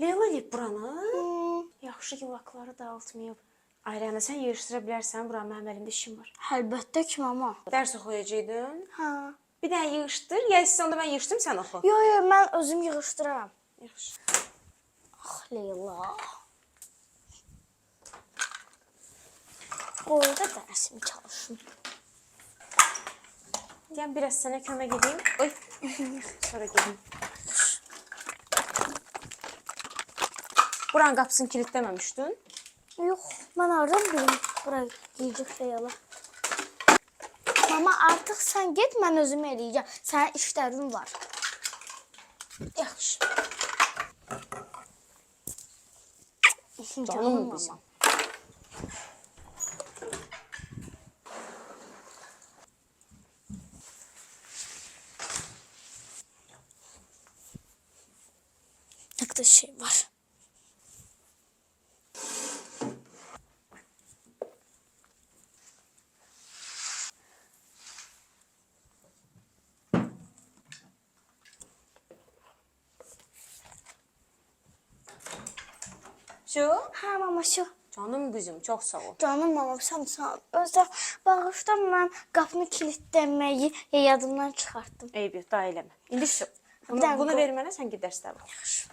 Leyla eləyib buranı. Yaxşı ki, lakları dağıtmayıb. Ayrana, sən yığışdıra bilərsən, buranın mənim əlimdə işim var. Əlbəttə ki, mama. Dərs oxuyacaktın. Hə. Bir dənə yığışdır, ya istəyirsən onda mən yığışdım, sən oxu. Yo, mən özüm yığışdıraram. Yaxşı. Ah, Leyla. Orada dərsimi çalışım. Deyəm, biraz sənə kömək edeyim. Oy, sonra gedim. Buranın qapısını kilitləməmişdin. Yox, mən aradan bilim. Bura yiyəcək Leyla. Mama, artıq sən get, mən özüm eləyəcəm. Sənin işlərin var. Yaxşı. Canım bizim. Ne kadar şey var. Şu? Ha mama şu. Canım qızım, çox sağ ol. Canım mamam sən sağ ol. Özdə bağışda mən qapını kilitləməyi yadımdan çıxartdım. Eyb yox, daha eləmə. İndi şu. Bir dənə Bunu qoy. ver mənə, sən git dərsdə bax. Yaxşı.